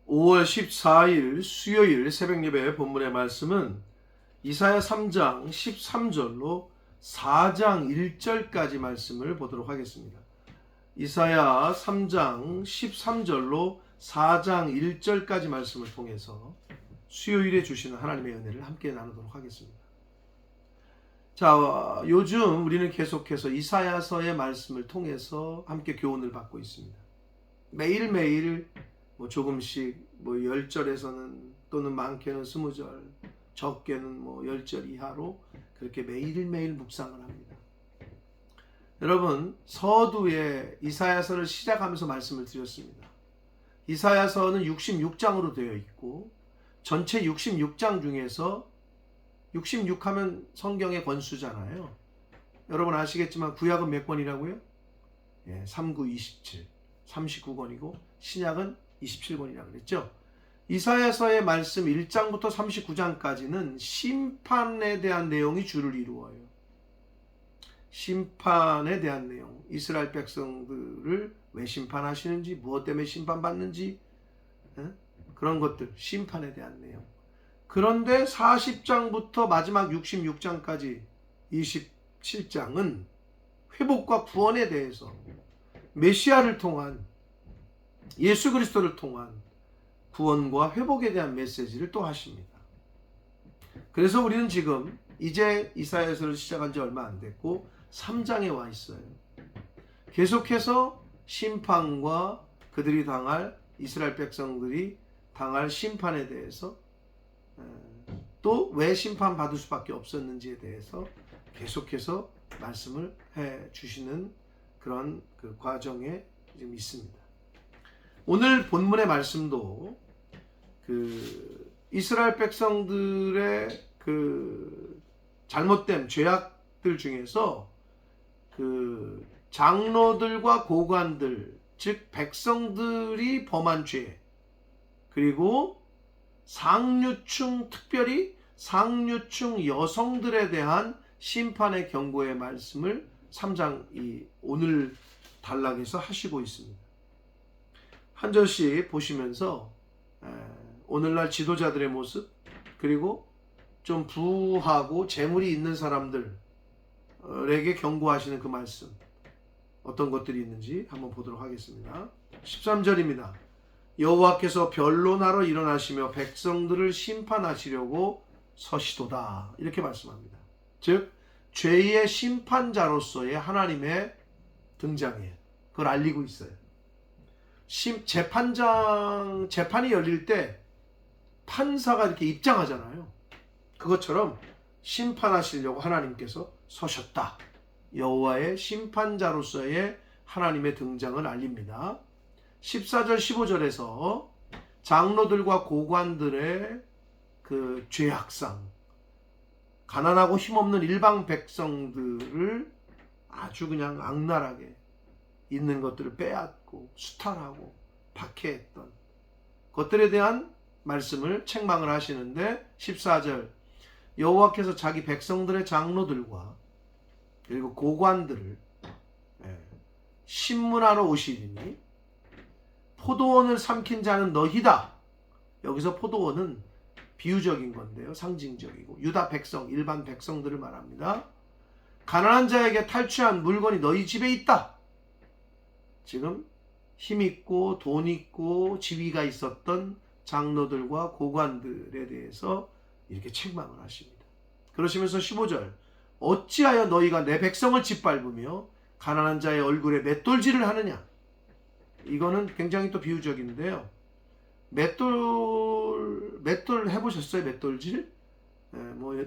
5월 14일 수요일 새벽예배 본문의 말씀은 이사야 3장 13절로 4장 1절까지 말씀을 보도록 하겠습니다. 이사야 3장 13절로 4장 1절까지 말씀을 통해서 수요일에 주시는 하나님의 은혜를 함께 나누도록 하겠습니다. 자, 요즘 우리는 계속해서 이사야서의 말씀을 통해서 함께 교훈을 받고 있습니다. 매일매일 조금씩 10절에서는 또는 많게는 20절, 적게는 10절 이하로 그렇게 매일매일 묵상을 합니다. 여러분, 서두에 이사야서를 시작하면서 말씀을 드렸습니다. 이사야서는 66장으로 되어 있고 전체 66장 중에서 66 하면 성경의 권수잖아요. 여러분 아시겠지만 구약은 몇 권이라고요? 39, 27, 39권이고 신약은 27권이라고 그랬죠. 이사야서의 말씀 1장부터 39장까지는 심판에 대한 내용이 주를 이루어요. 심판에 대한 내용, 이스라엘 백성들을 왜 심판하시는지, 무엇 때문에 심판받는지, 그런 것들, 심판에 대한 내용. 그런데 40장부터 마지막 66장까지 27장은 회복과 구원에 대해서 메시아를 통한, 예수 그리스도를 통한 구원과 회복에 대한 메시지를 또 하십니다. 그래서 우리는 지금 이제 이사야서를 시작한 지 얼마 안 됐고 3장에 와 있어요. 계속해서 심판과 그들이 당할, 이스라엘 백성들이 당할 심판에 대해서, 또 왜 심판받을 수밖에 없었는지에 대해서 계속해서 말씀을 해 주시는 그런 그 과정에 지금 있습니다. 오늘 본문의 말씀도 이스라엘 백성들의 잘못된 죄악들 중에서 장로들과 고관들, 즉 백성들이 범한 죄, 그리고 상류층, 특별히 상류층 여성들에 대한 심판의 경고의 말씀을 3장 오늘 단락에서 하시고 있습니다. 한 절씩 보시면서 오늘날 지도자들의 모습, 그리고 좀 부하고 재물이 있는 사람들에게 경고하시는 그 말씀, 어떤 것들이 있는지 한번 보도록 하겠습니다. 13절입니다. 여호와께서 변론하러 일어나시며 백성들을 심판하시려고 서시도다, 이렇게 말씀합니다. 즉 죄의 심판자로서의 하나님의 등장이에요. 그걸 알리고 있어요. 재판이 열릴 때 판사가 이렇게 입장하잖아요. 그것처럼 심판하시려고 하나님께서 서셨다. 여호와의 심판자로서의 하나님의 등장을 알립니다. 14절 15절에서 장로들과 고관들의 그 죄악상, 가난하고 힘없는 일방 백성들을 아주 그냥 악랄하게 있는 것들을 빼앗고 수탈하고 박해했던 것들에 대한 말씀을 책망을 하시는데, 14절 여호와께서 자기 백성들의 장로들과 그리고 고관들을 신문하러 오시리니 포도원을 삼킨 자는 너희다. 여기서 포도원은 비유적인 건데요, 상징적이고 유다 백성, 일반 백성들을 말합니다. 가난한 자에게 탈취한 물건이 너희 집에 있다. 지금 힘있고 돈 있고 지위가 있었던 장로들과 고관들에 대해서 이렇게 책망을 하십니다. 그러시면서 15절 어찌하여 너희가 내 백성을 짓밟으며 가난한 자의 얼굴에 맷돌질을 하느냐. 이거는 굉장히 또 비유적인데요. 맷돌 해보셨어요? 맷돌질?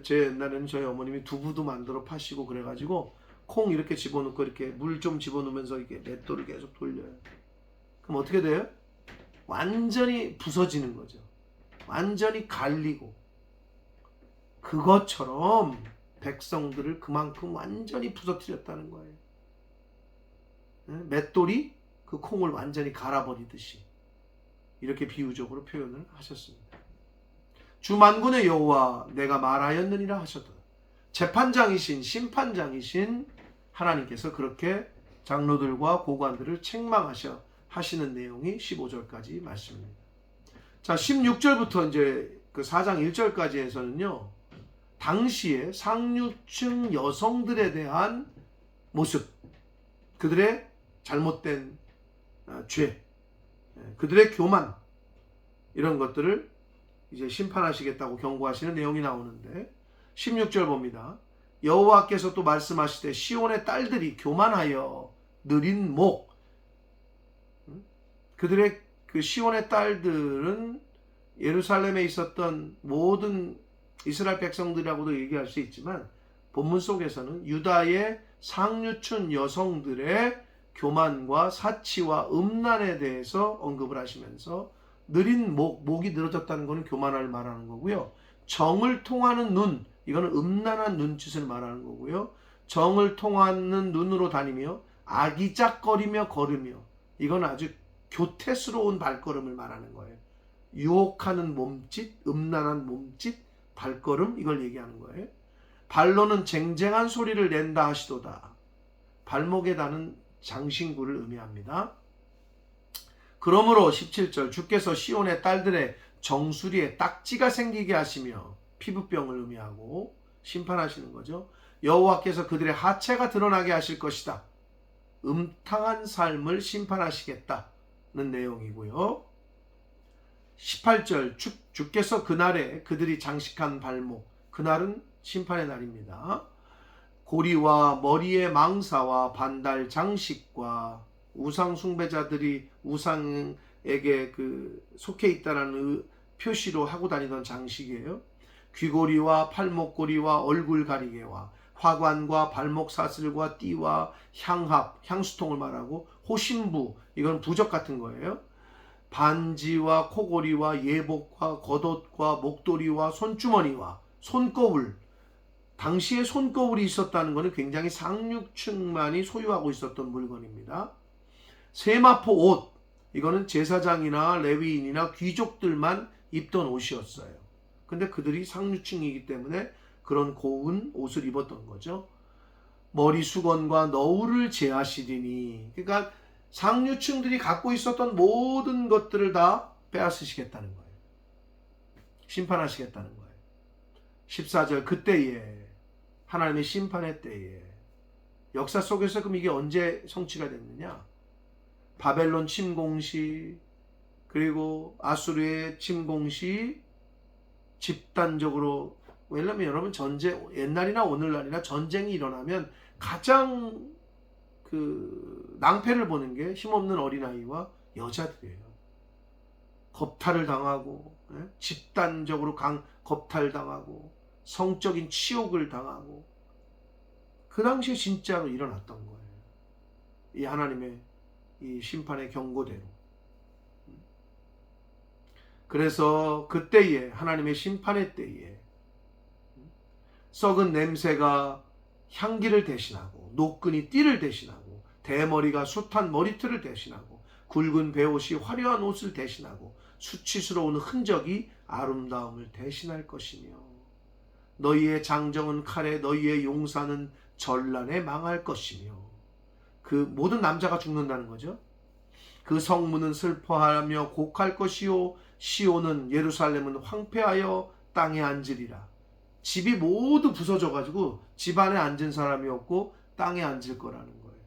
제 옛날에는 저희 어머님이 두부도 만들어 파시고 그래가지고 콩 이렇게 집어넣고 이렇게 물 좀 집어넣으면서 이렇게 맷돌을 계속 돌려요. 그럼 어떻게 돼요? 완전히 부서지는 거죠. 완전히 갈리고. 그것처럼 백성들을 그만큼 완전히 부서뜨렸다는 거예요. 맷돌이 그 콩을 완전히 갈아버리듯이 이렇게 비유적으로 표현을 하셨습니다. 주 만군의 여호와 내가 말하였느니라 하셨다. 재판장이신, 심판장이신 하나님께서 그렇게 장로들과 고관들을 책망하시는 내용이 15절까지 말씀입니다. 자, 16절부터 이제 그 4장 1절까지에서는요. 당시에 상류층 여성들에 대한 모습, 그들의 잘못된 죄, 그들의 교만, 이런 것들을 이제 심판하시겠다고 경고하시는 내용이 나오는데 16절 봅니다. 여호와께서 또 말씀하시되 시온의 딸들이 교만하여 느린 목, 그들의 그 시온의 딸들은 예루살렘에 있었던 모든 이스라엘 백성들이라고도 얘기할 수 있지만 본문 속에서는 유다의 상류층 여성들의 교만과 사치와 음란에 대해서 언급을 하시면서 느린 목이 늘어졌다는 것은 교만을 말하는 거고요. 정을 통하는 눈, 이거는 음란한 눈짓을 말하는 거고요. 정을 통하는 눈으로 다니며 아기작거리며 걸으며, 이건 아주 교태스러운 발걸음을 말하는 거예요. 유혹하는 몸짓, 음란한 몸짓, 발걸음, 이걸 얘기하는 거예요. 발로는 쟁쟁한 소리를 낸다 하시도다. 발목에 다는 장신구를 의미합니다. 그러므로 17절 주께서 시온의 딸들의 정수리에 딱지가 생기게 하시며, 피부병을 의미하고 심판하시는 거죠. 여호와께서 그들의 하체가 드러나게 하실 것이다. 음탕한 삶을 심판하시겠다는 내용이고요. 18절 주께서 그날에 그들이 장식한 발목, 그날은 심판의 날입니다. 고리와 머리의 망사와 반달 장식과 우상 숭배자들이 우상에게 속해 있다는 표시로 하고 다니던 장식이에요. 귀고리와 팔목고리와 얼굴 가리개와 화관과 발목 사슬과 띠와 향합, 향수통을 말하고 호신부, 이건 부적 같은 거예요. 반지와 코고리와 예복과 겉옷과 목도리와 손주머니와 손거울, 당시에 손거울이 있었다는 것은 굉장히 상류층만이 소유하고 있었던 물건입니다. 세마포 옷, 이거는 제사장이나 레위인이나 귀족들만 입던 옷이었어요. 근데 그들이 상류층이기 때문에 그런 고운 옷을 입었던 거죠. 머리 수건과 너울을 제하시리니, 그러니까 상류층들이 갖고 있었던 모든 것들을 다 빼앗으시겠다는 거예요. 심판하시겠다는 거예요. 14절 그때에, 하나님의 심판의 때에, 역사 속에서 그럼 이게 언제 성취가 됐느냐? 바벨론 침공시, 그리고 아수르의 침공시, 집단적으로, 왜냐면 여러분 옛날이나 오늘날이나 전쟁이 일어나면 가장 낭패를 보는 게 힘없는 어린아이와 여자들이에요. 겁탈을 당하고, 집단적으로 겁탈당하고, 성적인 치욕을 당하고, 그 당시에 진짜로 일어났던 거예요. 이 하나님의 이 심판의 경고대로. 그래서 그때에, 하나님의 심판의 때에 썩은 냄새가 향기를 대신하고, 노끈이 띠를 대신하고, 대머리가 숱한 머리털을 대신하고, 굵은 베옷이 화려한 옷을 대신하고, 수치스러운 흔적이 아름다움을 대신할 것이며, 너희의 장정은 칼에, 너희의 용사는 전란에 망할 것이며, 그 모든 남자가 죽는다는 거죠. 그 성문은 슬퍼하며 곡할 것이요, 시온은, 예루살렘은 황폐하여 땅에 앉으리라. 집이 모두 부서져 가지고 집 안에 앉은 사람이 없고 땅에 앉을 거라는 거예요.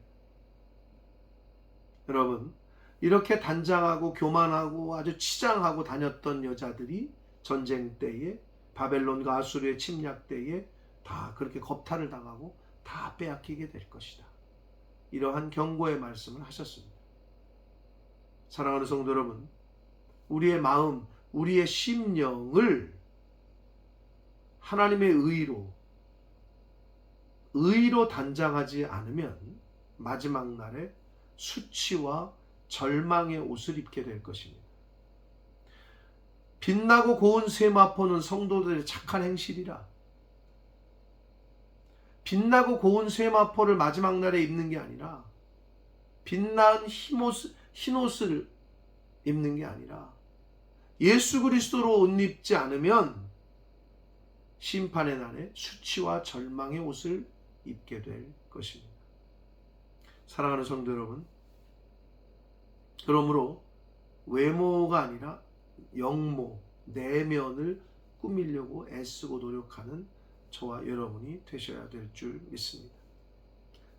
여러분, 이렇게 단장하고 교만하고 아주 치장하고 다녔던 여자들이 전쟁 때에, 바벨론과 아수르의 침략 때에 다 그렇게 겁탈을 당하고 다 빼앗기게 될 것이다. 이러한 경고의 말씀을 하셨습니다. 사랑하는 성도 여러분, 우리의 마음, 우리의 심령을 하나님의 의로 단장하지 않으면 마지막 날에 수치와 절망의 옷을 입게 될 것입니다. 빛나고 고운 세마포는 성도들의 착한 행실이라. 빛나고 고운 세마포를 마지막 날에 입는 게 아니라, 빛난 흰 옷을 입는 게 아니라, 예수 그리스도로 옷 입지 않으면 심판의 날에 수치와 절망의 옷을 입게 될 것입니다. 사랑하는 성도 여러분, 그러므로 외모가 아니라 영모, 내면을 꾸미려고 애쓰고 노력하는 저와 여러분이 되셔야 될 줄 믿습니다.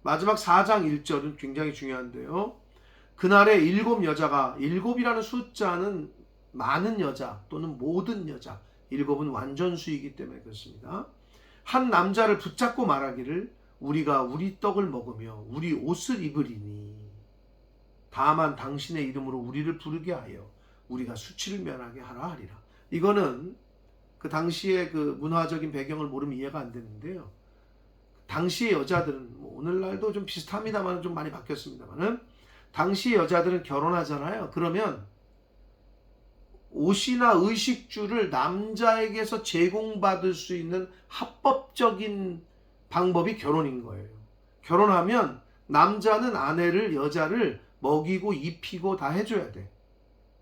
마지막 4장 1절은 굉장히 중요한데요. 그날에 7여자가, 7이라는 숫자는 많은 여자 또는 모든 여자, 7은 완전수이기 때문에 그렇습니다. 한 남자를 붙잡고 말하기를 우리가 우리 떡을 먹으며 우리 옷을 입으리니 다만 당신의 이름으로 우리를 부르게 하여 우리가 수치를 면하게 하라 하리라. 이거는 그 당시의 그 문화적인 배경을 모르면 이해가 안 되는데요. 당시의 여자들은 뭐 오늘날도 좀 비슷합니다만 좀 많이 바뀌었습니다만은 당시 여자들은 결혼하잖아요. 그러면 옷이나 의식주를 남자에게서 제공받을 수 있는 합법적인 방법이 결혼인 거예요. 결혼하면 남자는 아내를, 여자를 먹이고 입히고 다 해줘야 돼.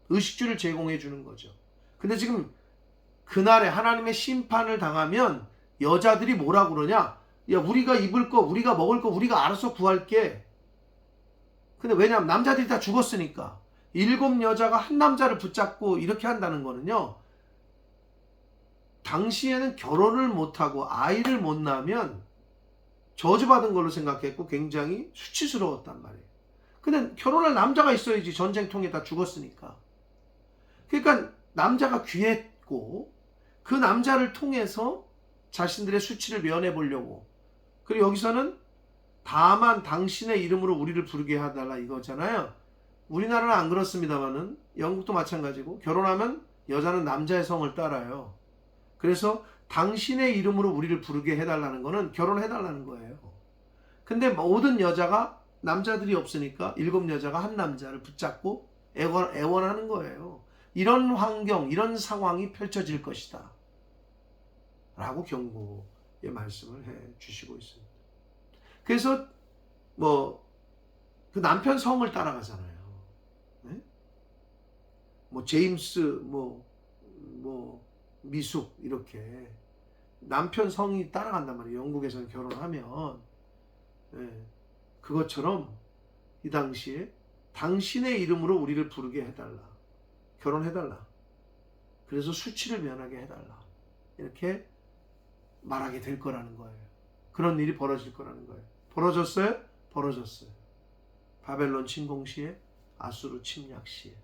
의식주를 제공해 주는 거죠. 근데 지금 그날에 하나님의 심판을 당하면 여자들이 뭐라고 그러냐? 야, 우리가 입을 거, 우리가 먹을 거, 우리가 알아서 구할게. 근데 왜냐하면 남자들이 다 죽었으니까. 7여자가 한 남자를 붙잡고 이렇게 한다는 거는요, 당시에는 결혼을 못하고 아이를 못 낳으면 저주받은 걸로 생각했고 굉장히 수치스러웠단 말이에요. 근데 결혼할 남자가 있어야지. 전쟁통에 다 죽었으니까. 그러니까 남자가 귀했고 그 남자를 통해서 자신들의 수치를 면해 보려고. 그리고 여기서는 다만 당신의 이름으로 우리를 부르게 해달라 이거잖아요. 우리나라는 안 그렇습니다만은 영국도 마찬가지고 결혼하면 여자는 남자의 성을 따라요. 그래서 당신의 이름으로 우리를 부르게 해달라는 거는 결혼해달라는 거예요. 근데 모든 여자가 남자들이 없으니까 7여자가 한 남자를 붙잡고 애원하는 거예요. 이런 환경, 이런 상황이 펼쳐질 것이다 라고 경고의 말씀을 해 주시고 있습니다. 그래서 그 남편 성을 따라가잖아요. 네? 제임스, 미숙 이렇게 남편 성이 따라간단 말이에요. 영국에서는 결혼하면. 네. 그것처럼 이 당시에 당신의 이름으로 우리를 부르게 해달라. 결혼해달라. 그래서 수치를 면하게 해달라. 이렇게 말하게 될 거라는 거예요. 그런 일이 벌어질 거라는 거예요. 벌어졌어요? 벌어졌어요. 바벨론 침공 시에, 아수르 침략 시에.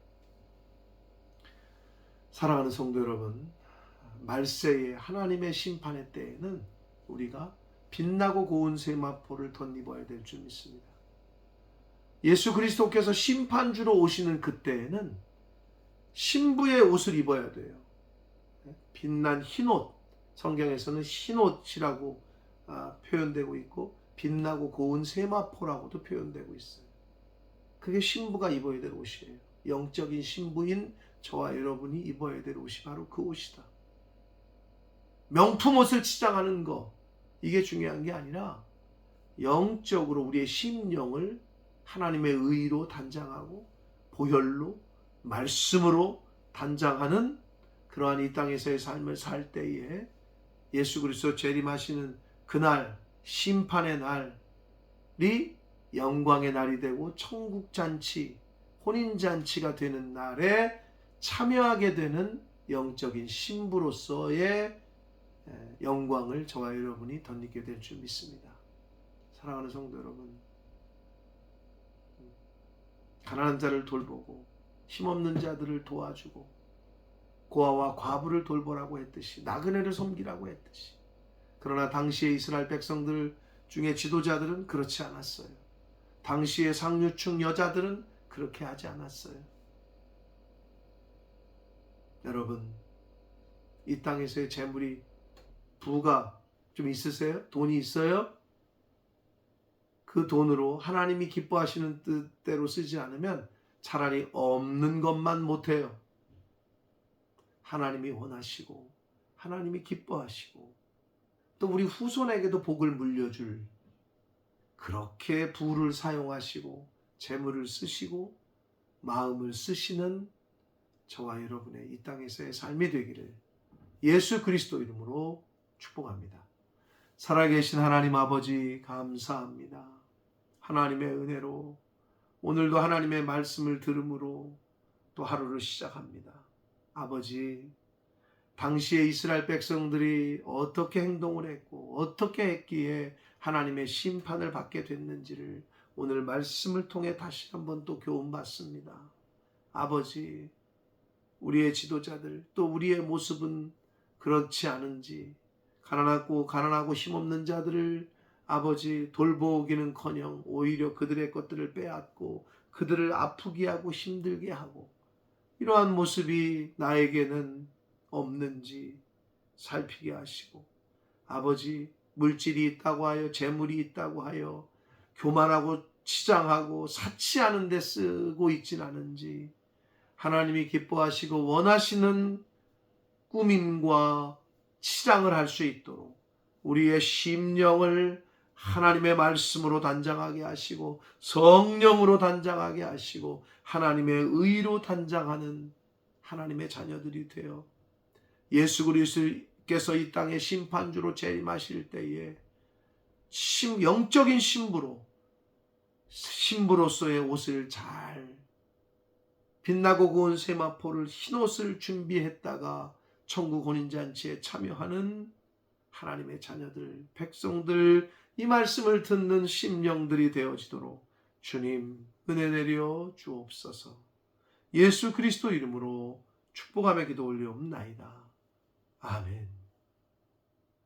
사랑하는 성도 여러분, 말세의 하나님의 심판의 때에는 우리가 빛나고 고운 세마포를 덧입어야 될 줄 믿습니다. 예수 그리스도께서 심판주로 오시는 그때에는 신부의 옷을 입어야 돼요. 빛난 흰옷, 성경에서는 흰옷이라고 표현되고 있고 빛나고 고운 세마포라고도 표현되고 있어요. 그게 신부가 입어야 될 옷이에요. 영적인 신부인 저와 여러분이 입어야 될 옷이 바로 그 옷이다. 명품 옷을 치장하는 거, 이게 중요한 게 아니라 영적으로 우리의 심령을 하나님의 의로 단장하고 보혈로 말씀으로 단장하는 그러한 이 땅에서의 삶을 살 때에 예수 그리스도 재림하시는 그날, 심판의 날이 영광의 날이 되고 천국잔치, 혼인잔치가 되는 날에 참여하게 되는 영적인 신부로서의 영광을 저와 여러분이 덧입게 될 줄 믿습니다. 사랑하는 성도 여러분, 가난한 자를 돌보고 힘없는 자들을 도와주고 고아와 과부를 돌보라고 했듯이 나그네를 섬기라고 했듯이, 그러나 당시의 이스라엘 백성들 중에 지도자들은 그렇지 않았어요. 당시의 상류층 여자들은 그렇게 하지 않았어요. 여러분, 이 땅에서의 재물이, 부가 좀 있으세요? 돈이 있어요? 그 돈으로 하나님이 기뻐하시는 뜻대로 쓰지 않으면 차라리 없는 것만 못해요. 하나님이 원하시고 하나님이 기뻐하시고 또 우리 후손에게도 복을 물려줄, 그렇게 부를 사용하시고 재물을 쓰시고 마음을 쓰시는 저와 여러분의 이 땅에서의 삶이 되기를 예수 그리스도 이름으로 축복합니다. 살아계신 하나님 아버지, 감사합니다. 하나님의 은혜로 오늘도 하나님의 말씀을 들음으로 또 하루를 시작합니다. 아버지, 당시에 이스라엘 백성들이 어떻게 행동을 했고 어떻게 했기에 하나님의 심판을 받게 됐는지를 오늘 말씀을 통해 다시 한번 또 교훈받습니다. 아버지, 우리의 지도자들 또 우리의 모습은 그렇지 않은지 가난하고 힘없는 자들을 아버지 돌보기는커녕 오히려 그들의 것들을 빼앗고 그들을 아프게 하고 힘들게 하고 이러한 모습이 나에게는 없는지 살피게 하시고 아버지, 물질이 있다고 하여 재물이 있다고 하여 교만하고 치장하고 사치하는 데 쓰고 있진 않은지 하나님이 기뻐하시고 원하시는 꾸밈과 치장을 할 수 있도록 우리의 심령을 하나님의 말씀으로 단장하게 하시고 성령으로 단장하게 하시고 하나님의 의로 단장하는 하나님의 자녀들이 되어 예수 그리스도께서 이 땅의 심판주로 재림하실 때에 영적인 신부로서의 옷을 잘 빛나고 고운 세마포를 흰옷을 준비했다가 천국 혼인잔치에 참여하는 하나님의 자녀들, 백성들, 이 말씀을 듣는 심령들이 되어지도록 주님 은혜 내려 주옵소서. 예수 그리스도 이름으로 축복하며 기도 올리옵나이다. 아멘.